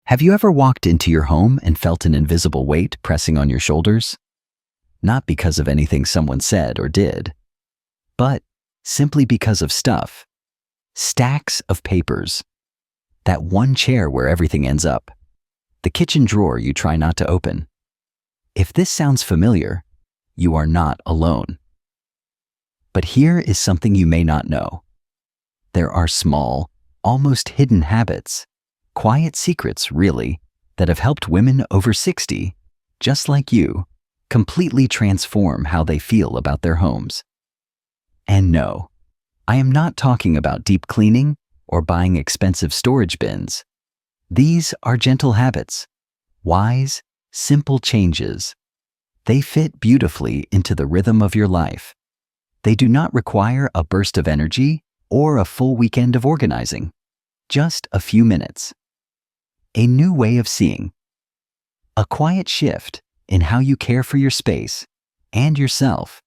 Have you ever walked into your home and felt an invisible weight pressing on your shoulders? Not because of anything someone said or did, but simply because of stuff. Stacks of papers. That one chair where everything ends up. The kitchen drawer you try not to open. If this sounds familiar, you are not alone. But here is something you may not know. There are small, almost hidden habits, quiet secrets, really, that have helped women over 60, just like you, completely transform how they feel about their homes. And no, I am not talking about deep cleaning or buying expensive storage bins. These are gentle habits, wise, simple changes. They fit beautifully into the rhythm of your life. They do not require a burst of energy or a full weekend of organizing. Just a few minutes. A new way of seeing. A quiet shift in how you care for your space and yourself.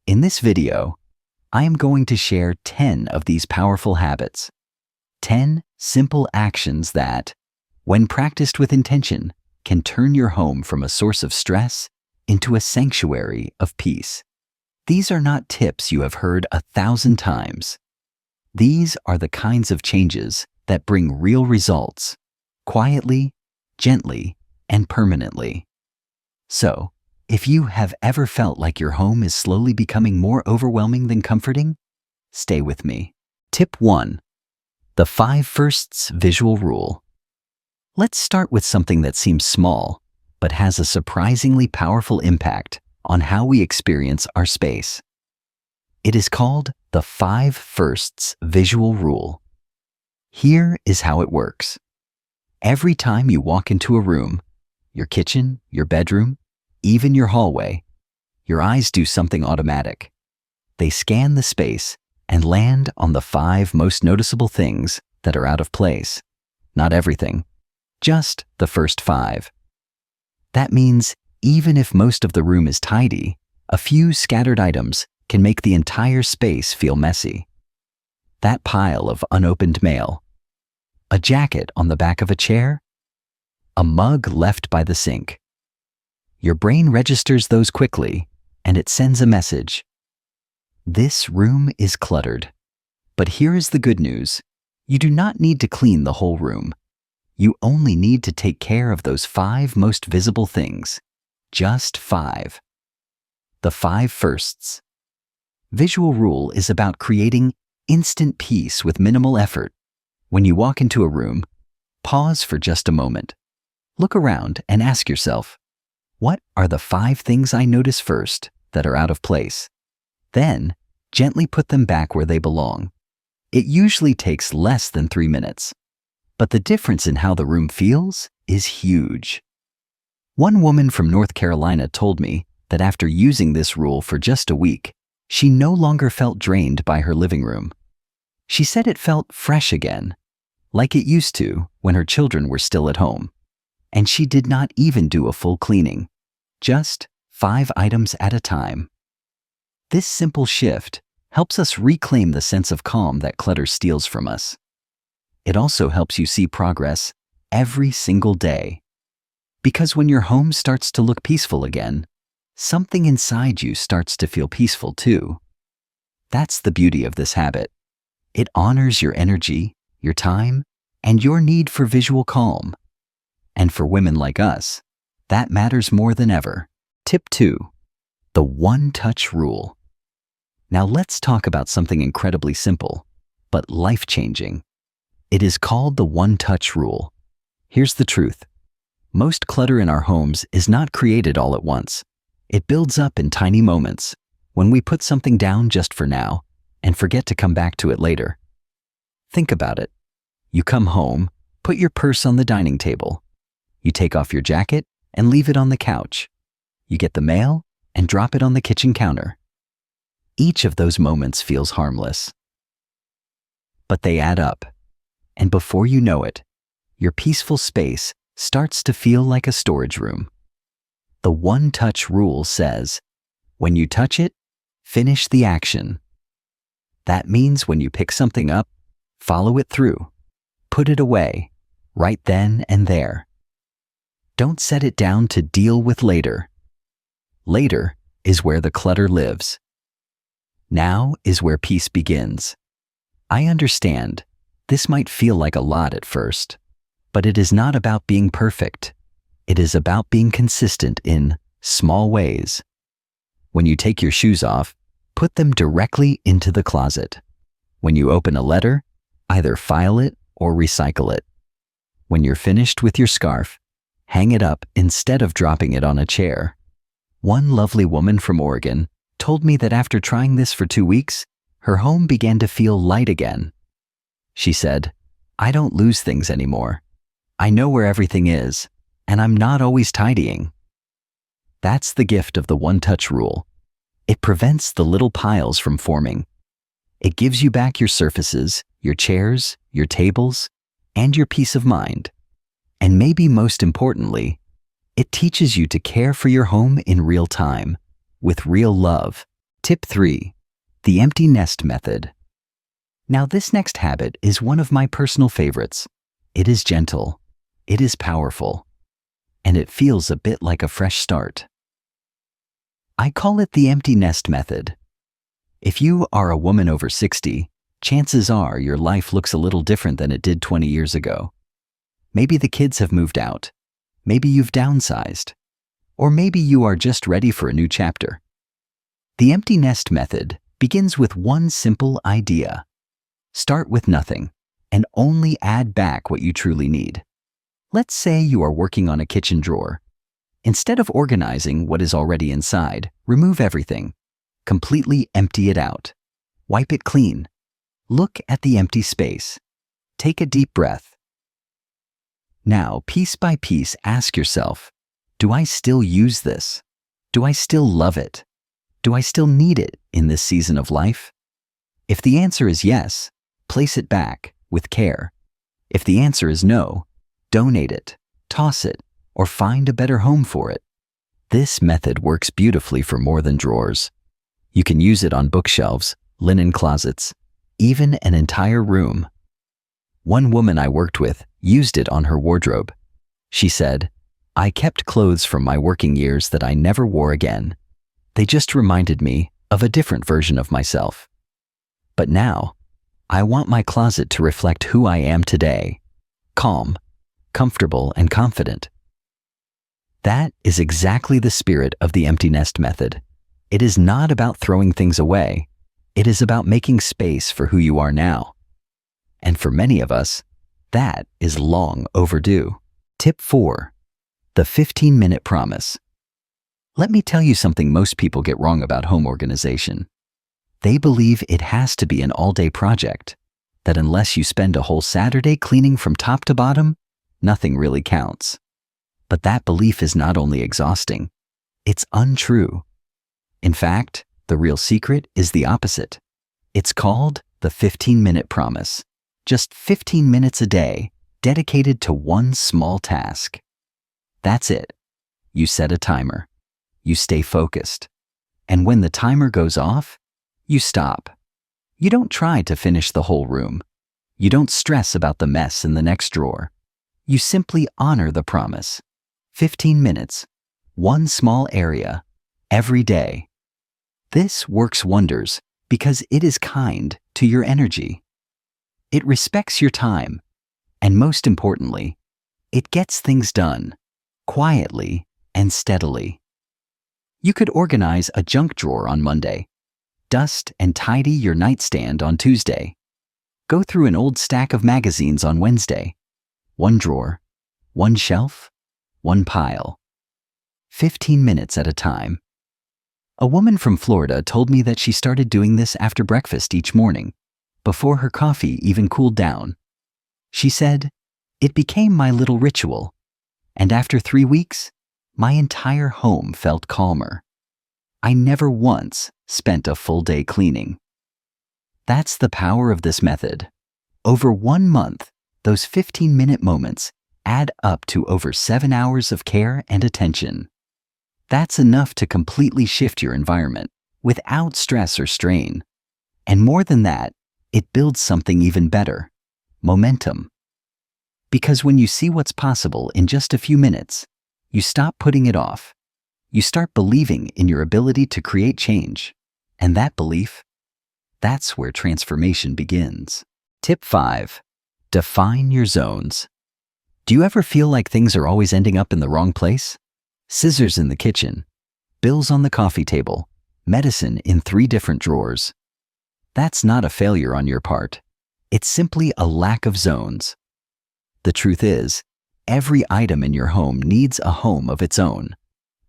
In this video, I am going to share 10 of these powerful habits. 10 simple actions that, when practiced with intention, can turn your home from a source of stress into a sanctuary of peace. These are not tips you have heard 1,000 times. These are the kinds of changes that bring real results, quietly, gently, and permanently. So, if you have ever felt like your home is slowly becoming more overwhelming than comforting, stay with me. Tip 1. The 5 firsts visual rule. Let's start with something that seems small, but has a surprisingly powerful impact on how we experience our space. It is called the 5 firsts visual rule. Here is how it works. Every time you walk into a room, your kitchen, your bedroom, even your hallway, your eyes do something automatic. They scan the space and land on the 5 most noticeable things that are out of place. Not everything, just the first 5. That means even if most of the room is tidy, a few scattered items can make the entire space feel messy. That pile of unopened mail, a jacket on the back of a chair, a mug left by the sink. Your brain registers those quickly, and it sends a message. This room is cluttered. But here is the good news. You do not need to clean the whole room. You only need to take care of those 5 most visible things. Just 5. The 5 firsts. Visual rule is about creating instant peace with minimal effort. When you walk into a room, pause for just a moment. Look around and ask yourself, what are the 5 things I notice first that are out of place? Then, gently put them back where they belong. It usually takes less than 3 minutes. But the difference in how the room feels is huge. One woman from North Carolina told me that after using this rule for just a week, she no longer felt drained by her living room. She said it felt fresh again, like it used to when her children were still at home. And she did not even do a full cleaning, just 5 items at a time. This simple shift helps us reclaim the sense of calm that clutter steals from us. It also helps you see progress every single day. Because when your home starts to look peaceful again, something inside you starts to feel peaceful too. That's the beauty of this habit. It honors your energy, your time, and your need for visual calm. And for women like us, that matters more than ever. Tip 2. The one-touch rule. Now let's talk about something incredibly simple, but life-changing. It is called the one-touch rule. Here's the truth. Most clutter in our homes is not created all at once. It builds up in tiny moments, when we put something down just for now and forget to come back to it later. Think about it. You come home, put your purse on the dining table. You take off your jacket and leave it on the couch. You get the mail and drop it on the kitchen counter. Each of those moments feels harmless. But they add up. And before you know it, your peaceful space starts to feel like a storage room. The one-touch rule says, when you touch it, finish the action. That means when you pick something up, follow it through. Put it away. right then and there. Don't set it down to deal with later. Later is where the clutter lives. Now is where peace begins. I understand this might feel like a lot at first, but it is not about being perfect. It is about being consistent in small ways. When you take your shoes off, put them directly into the closet. When you open a letter, either file it or recycle it. When you're finished with your scarf, hang it up instead of dropping it on a chair. One lovely woman from Oregon told me that after trying this for 2 weeks, her home began to feel light again. She said, "I don't lose things anymore. I know where everything is, and I'm not always tidying." That's the gift of the one-touch rule. It prevents the little piles from forming. It gives you back your surfaces, your chairs, your tables, and your peace of mind. And maybe most importantly, it teaches you to care for your home in real time, with real love. Tip 3. The empty nest method. Now this next habit is one of my personal favorites. It is gentle, it is powerful, and it feels a bit like a fresh start. I call it the empty nest method. If you are a woman over 60, chances are your life looks a little different than it did 20 years ago. Maybe the kids have moved out, maybe you've downsized, or maybe you are just ready for a new chapter. The empty nest method begins with one simple idea. Start with nothing and only add back what you truly need. Let's say you are working on a kitchen drawer. Instead of organizing what is already inside, remove everything. Completely empty it out. Wipe it clean. Look at the empty space. Take a deep breath. Now, piece by piece, ask yourself, do I still use this? Do I still love it? Do I still need it in this season of life? If the answer is yes, place it back with care. If the answer is no, donate it, toss it, or find a better home for it. This method works beautifully for more than drawers. You can use it on bookshelves, linen closets, even an entire room. One woman I worked with used it on her wardrobe. She said, "I kept clothes from my working years that I never wore again. They just reminded me of a different version of myself. But now, I want my closet to reflect who I am today, calm, comfortable, and confident." That is exactly the spirit of the empty nest method. It is not about throwing things away. It is about making space for who you are now. And for many of us, that is long overdue. Tip 4. The 15-minute promise. Let me tell you something most people get wrong about home organization. They believe it has to be an all-day project, that unless you spend a whole Saturday cleaning from top to bottom, nothing really counts. But that belief is not only exhausting, it's untrue. In fact, the real secret is the opposite. It's called the 15-minute promise. Just 15 minutes a day, dedicated to one small task. That's it. You set a timer. You stay focused. And when the timer goes off, you stop. You don't try to finish the whole room. You don't stress about the mess in the next drawer. You simply honor the promise. 15 minutes, one small area, every day. This works wonders because it is kind to your energy. It respects your time, and most importantly, it gets things done, quietly and steadily. You could organize a junk drawer on Monday, dust and tidy your nightstand on Tuesday, go through an old stack of magazines on Wednesday. One drawer, one shelf, one pile. 15 minutes at a time. A woman from Florida told me that she started doing this after breakfast each morning, before her coffee even cooled down. She said, "It became my little ritual, and after 3 weeks, my entire home felt calmer. I never once spent a full day cleaning." That's the power of this method. Over 1 month, those 15-minute moments add up to over 7 hours of care and attention. That's enough to completely shift your environment without stress or strain. And more than that, it builds something even better: momentum. Because when you see what's possible in just a few minutes, you stop putting it off. You start believing in your ability to create change. And that belief, that's where transformation begins. Tip 5. Define your zones. Do you ever feel like things are always ending up in the wrong place? Scissors in the kitchen, bills on the coffee table, medicine in 3 different drawers. That's not a failure on your part. It's simply a lack of zones. The truth is, every item in your home needs a home of its own,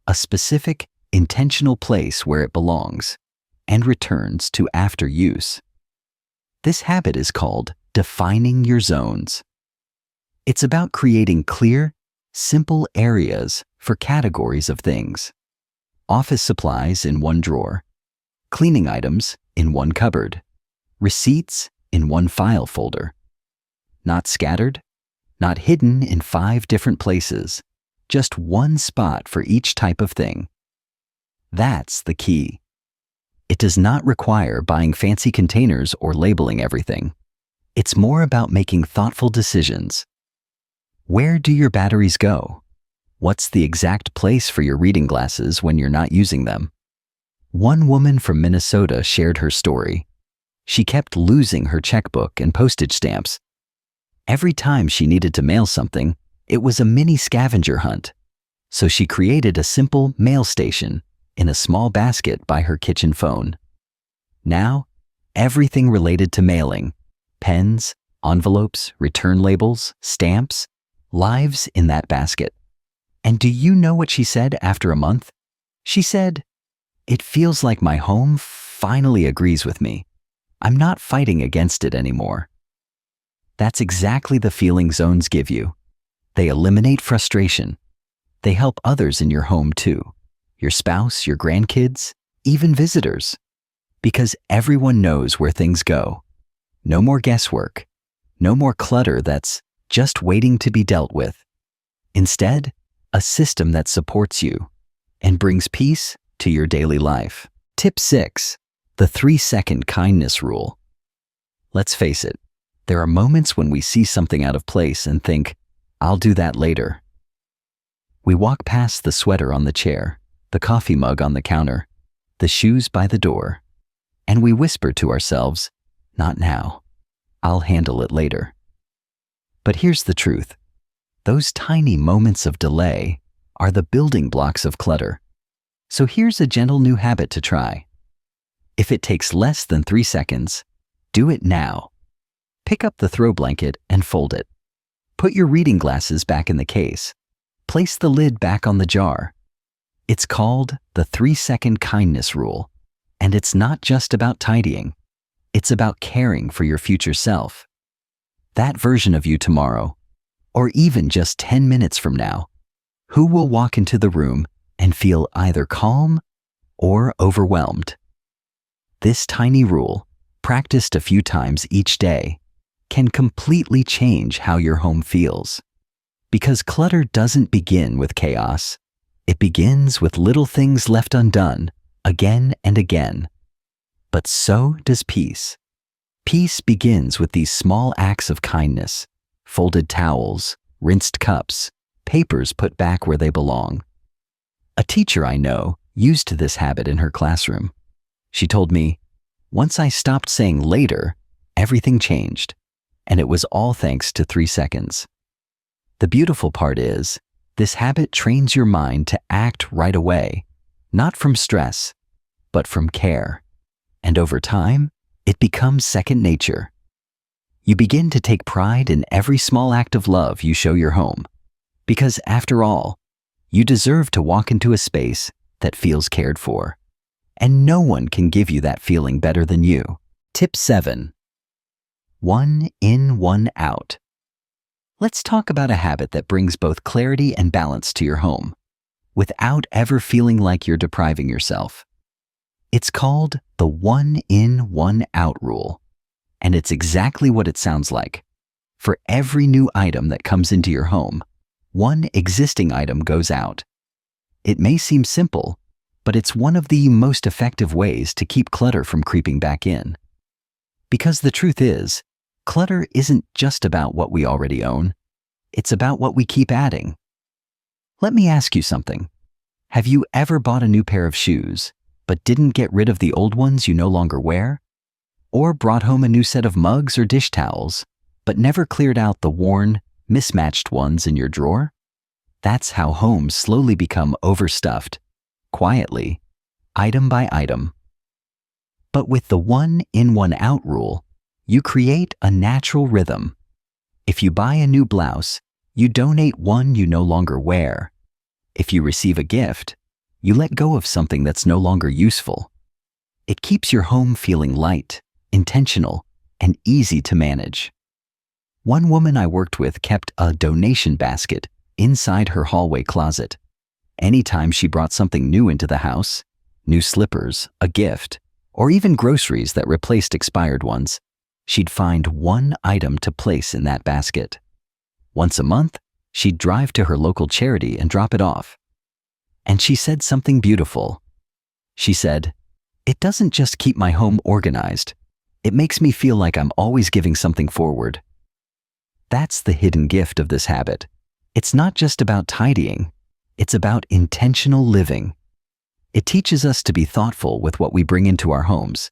a specific, intentional place where it belongs and returns to after use. This habit is called defining your zones. It's about creating clear, simple areas for categories of things. Office supplies in one drawer, cleaning items in one cupboard, receipts in one file folder. Not scattered, not hidden in 5 different places, just one spot for each type of thing. That's the key. It does not require buying fancy containers or labeling everything. It's more about making thoughtful decisions. Where do your batteries go? What's the exact place for your reading glasses when you're not using them? One woman from Minnesota shared her story. She kept losing her checkbook and postage stamps. Every time she needed to mail something, it was a mini scavenger hunt. So she created a simple mail station in a small basket by her kitchen phone. Now, everything related to mailing, pens, envelopes, return labels, stamps, lives in that basket. And do you know what she said after a month? She said, "It feels like my home finally agrees with me. I'm not fighting against it anymore." That's exactly the feeling zones give you. They eliminate frustration. They help others in your home too. Your spouse, your grandkids, even visitors. Because everyone knows where things go. No more guesswork. No more clutter that's just waiting to be dealt with. Instead, a system that supports you and brings peace to your daily life. Tip 6. The 3-second kindness rule. Let's face it, there are moments when we see something out of place and think, "I'll do that later." We walk past the sweater on the chair, the coffee mug on the counter, the shoes by the door, and we whisper to ourselves, "Not now. I'll handle it later." But here's the truth. Those tiny moments of delay are the building blocks of clutter. So here's a gentle new habit to try. If it takes less than 3 seconds, do it now. Pick up the throw blanket and fold it. Put your reading glasses back in the case. Place the lid back on the jar. It's called the 3-second kindness rule. And it's not just about tidying. It's about caring for your future self. That version of you tomorrow, or even just 10 minutes from now, who will walk into the room and feel either calm or overwhelmed. This tiny rule, practiced a few times each day, can completely change how your home feels. Because clutter doesn't begin with chaos. It begins with little things left undone, again and again. But so does peace. Peace begins with these small acts of kindness: folded towels, rinsed cups, papers put back where they belong. A teacher I know used this habit in her classroom. She told me, "Once I stopped saying later, everything changed. And it was all thanks to 3 seconds. The beautiful part is, this habit trains your mind to act right away, not from stress, but from care. And over time, it becomes second nature. You begin to take pride in every small act of love you show your home. Because after all, you deserve to walk into a space that feels cared for. And no one can give you that feeling better than you. Tip 7. 1 in, 1 out. Let's talk about a habit that brings both clarity and balance to your home, without ever feeling like you're depriving yourself. It's called the 1 in, 1 out rule, and it's exactly what it sounds like. For every new item that comes into your home, 1 existing item goes out. It may seem simple, but it's one of the most effective ways to keep clutter from creeping back in. Because the truth is, clutter isn't just about what we already own. It's about what we keep adding. Let me ask you something. Have you ever bought a new pair of shoes, but didn't get rid of the old ones you no longer wear? Or brought home a new set of mugs or dish towels, but never cleared out the worn, mismatched ones in your drawer? That's how homes slowly become overstuffed, quietly, item by item. But with the one in, one out rule, you create a natural rhythm. If you buy a new blouse, you donate one you no longer wear. If you receive a gift, you let go of something that's no longer useful. It keeps your home feeling light, intentional, and easy to manage. One woman I worked with kept a donation basket inside her hallway closet. Anytime she brought something new into the house, new slippers, a gift, or even groceries that replaced expired ones, she'd find one item to place in that basket. Once a month, she'd drive to her local charity and drop it off. And she said something beautiful. She said, "It doesn't just keep my home organized. It makes me feel like I'm always giving something forward." That's the hidden gift of this habit. It's not just about tidying. It's about intentional living. It teaches us to be thoughtful with what we bring into our homes.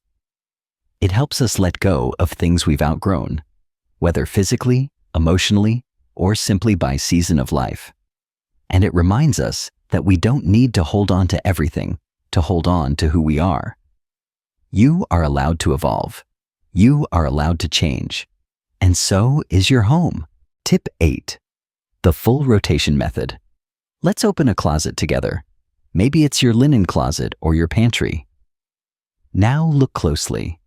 It helps us let go of things we've outgrown, whether physically, emotionally, or simply by season of life. And it reminds us that we don't need to hold on to everything to hold on to who we are. You are allowed to evolve. You are allowed to change. And so is your home. Tip 8. The full rotation method. Let's open a closet together. Maybe it's your linen closet or your pantry. Now look closely.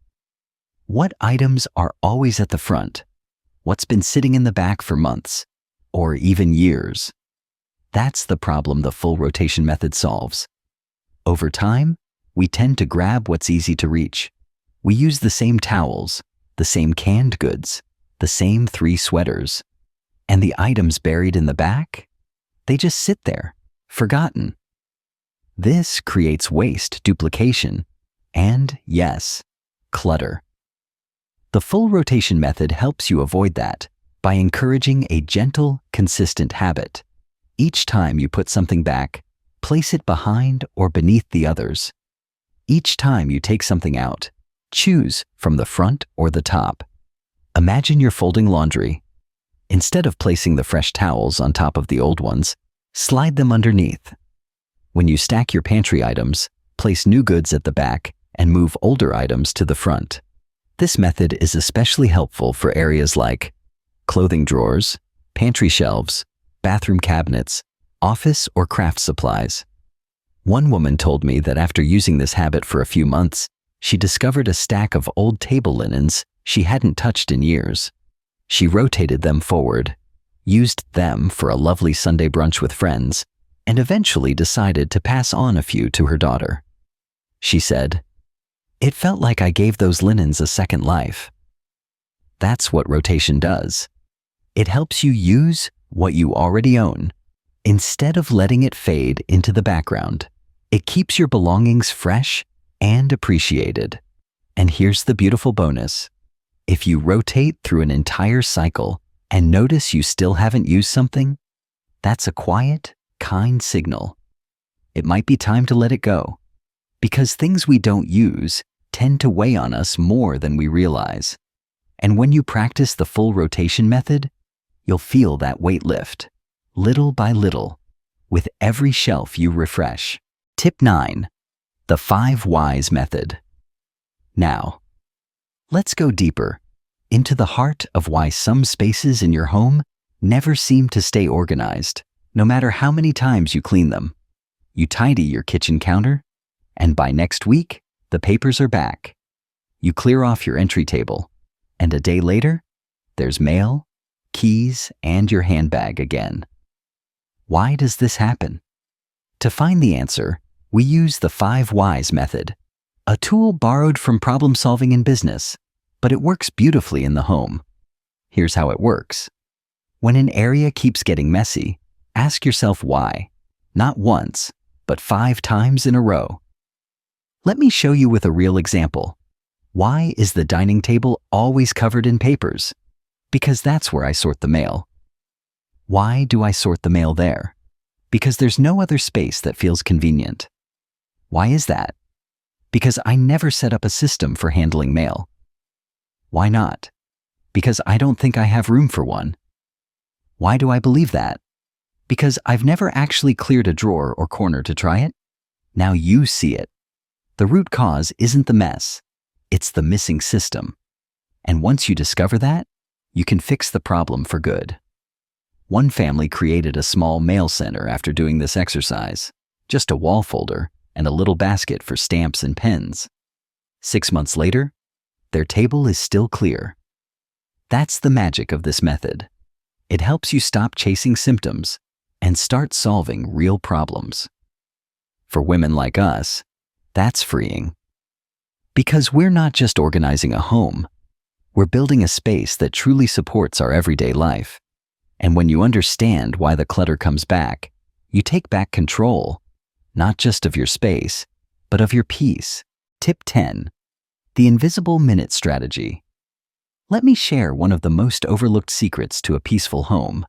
What items are always at the front? What's been sitting in the back for months, or even years? That's the problem the full rotation method solves. Over time, we tend to grab what's easy to reach. We use the same towels, the same canned goods, the same 3 sweaters. And the items buried in the back? They just sit there, forgotten. This creates waste, duplication, and, yes, clutter. The full rotation method helps you avoid that by encouraging a gentle, consistent habit. Each time you put something back, place it behind or beneath the others. Each time you take something out, choose from the front or the top. Imagine you're folding laundry. Instead of placing the fresh towels on top of the old ones, slide them underneath. When you stack your pantry items, place new goods at the back and move older items to the front. This method is especially helpful for areas like clothing drawers, pantry shelves, bathroom cabinets, office or craft supplies. One woman told me that after using this habit for a few months, she discovered a stack of old table linens she hadn't touched in years. She rotated them forward, used them for a lovely Sunday brunch with friends, and eventually decided to pass on a few to her daughter. She said, "It felt like I gave those linens a second life." That's what rotation does. It helps you use what you already own. Instead of letting it fade into the background, it keeps your belongings fresh and appreciated. And here's the beautiful bonus. If you rotate through an entire cycle and notice you still haven't used something, that's a quiet, kind signal. It might be time to let it go, because things we don't use tend to weigh on us more than we realize. And when you practice the full rotation method, you'll feel that weight lift, little by little, with every shelf you refresh. Tip 9. The 5 Whys method. Now, let's go deeper into the heart of why some spaces in your home never seem to stay organized, no matter how many times you clean them. You tidy your kitchen counter, and by next week, the papers are back. You clear off your entry table, and a day later, there's mail, keys, and your handbag again. Why does this happen? To find the answer, we use the 5 Whys method, a tool borrowed from problem solving in business, but it works beautifully in the home. Here's how it works. When an area keeps getting messy, ask yourself why, not once, but 5 times in a row. Let me show you with a real example. Why is the dining table always covered in papers? Because that's where I sort the mail. Why do I sort the mail there? Because there's no other space that feels convenient. Why is that? Because I never set up a system for handling mail. Why not? Because I don't think I have room for one. Why do I believe that? Because I've never actually cleared a drawer or corner to try it. Now you see it. The root cause isn't the mess, it's the missing system. And once you discover that, you can fix the problem for good. One family created a small mail center after doing this exercise, just a wall folder and a little basket for stamps and pens. 6 months later, their table is still clear. That's the magic of this method. It helps you stop chasing symptoms and start solving real problems. For women like us, that's freeing. Because we're not just organizing a home, we're building a space that truly supports our everyday life. And when you understand why the clutter comes back, you take back control, not just of your space, but of your peace. Tip 10. The invisible minute strategy. Let me share one of the most overlooked secrets to a peaceful home.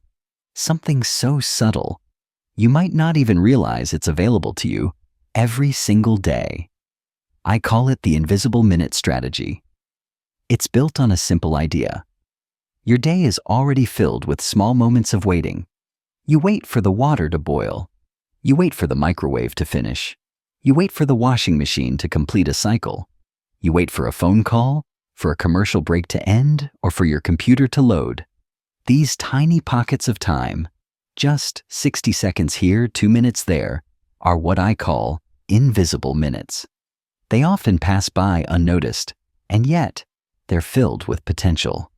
Something so subtle, you might not even realize it's available to you every single day. I call it the invisible minute strategy. It's built on a simple idea. Your day is already filled with small moments of waiting. You wait for the water to boil. You wait for the microwave to finish. You wait for the washing machine to complete a cycle. You wait for a phone call, for a commercial break to end, or for your computer to load. These tiny pockets of time, just 60 seconds here, 2 minutes there, are what I call invisible minutes. They often pass by unnoticed, and yet they're filled with potential.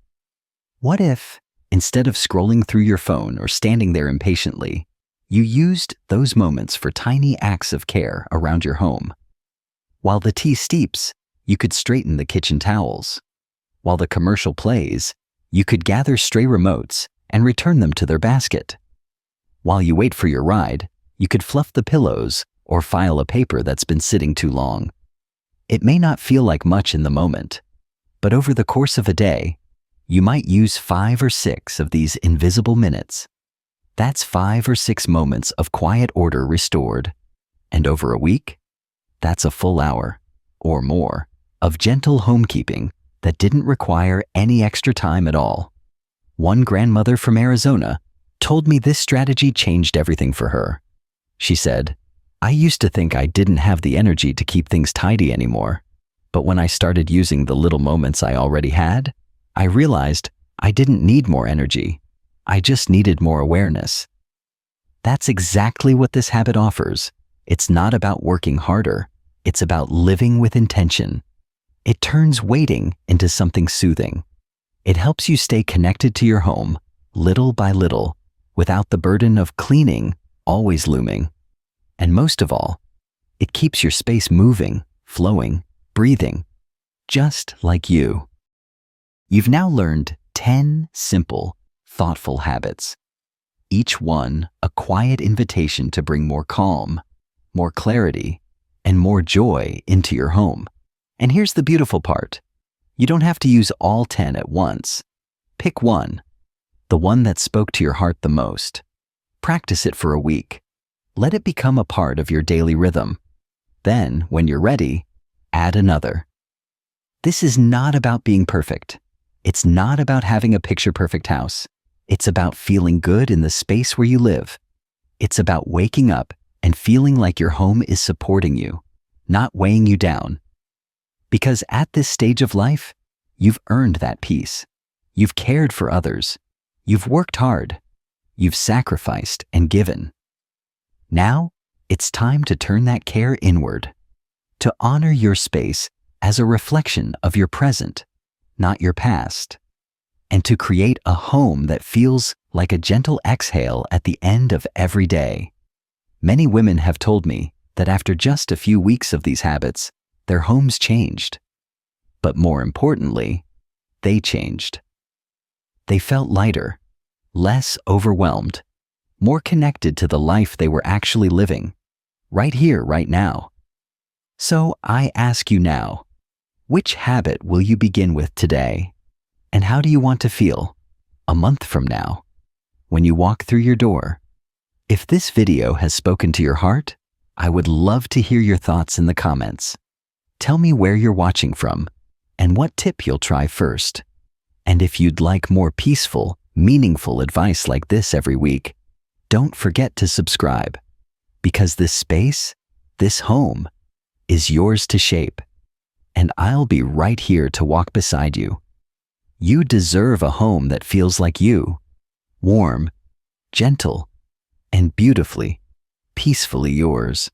What if, instead of scrolling through your phone or standing there impatiently, you used those moments for tiny acts of care around your home? While the tea steeps, you could straighten the kitchen towels. While the commercial plays, you could gather stray remotes and return them to their basket. While you wait for your ride, you could fluff the pillows or file a paper that's been sitting too long. It may not feel like much in the moment, but over the course of a day, you might use 5 or 6 of these invisible minutes. That's 5 or 6 moments of quiet order restored. And over a week, that's a full hour, or more, of gentle homekeeping that didn't require any extra time at all. One grandmother from Arizona told me this strategy changed everything for her. She said, "I used to think I didn't have the energy to keep things tidy anymore, but when I started using the little moments I already had, I realized I didn't need more energy. I just needed more awareness." That's exactly what this habit offers. It's not about working harder. It's about living with intention. It turns waiting into something soothing. It helps you stay connected to your home, little by little, without the burden of cleaning always looming. And most of all, it keeps your space moving, flowing, breathing, just like you. You've now learned 10 simple, thoughtful habits. Each one a quiet invitation to bring more calm, more clarity, and more joy into your home. And here's the beautiful part. You don't have to use all 10 at once. Pick one, the one that spoke to your heart the most. Practice it for a week. Let it become a part of your daily rhythm. Then, when you're ready, add another. This is not about being perfect. It's not about having a picture-perfect house. It's about feeling good in the space where you live. It's about waking up and feeling like your home is supporting you, not weighing you down. Because at this stage of life, you've earned that peace. You've cared for others. You've worked hard. You've sacrificed and given. Now, it's time to turn that care inward, to honor your space as a reflection of your present, not your past, and to create a home that feels like a gentle exhale at the end of every day. Many women have told me that after just a few weeks of these habits, their homes changed. But more importantly, they changed. They felt lighter, less overwhelmed, more connected to the life they were actually living, right here, right now. So I ask you now, which habit will you begin with today? And how do you want to feel a month from now? when you walk through your door. If this video has spoken to your heart, I would love to hear your thoughts in the comments. Tell me where you're watching from and what tip you'll try first. And if you'd like more peaceful, meaningful advice like this every week, don't forget to subscribe, because this space, this home, is yours to shape, and I'll be right here to walk beside you. You deserve a home that feels like you, warm, gentle, and beautifully, peacefully yours.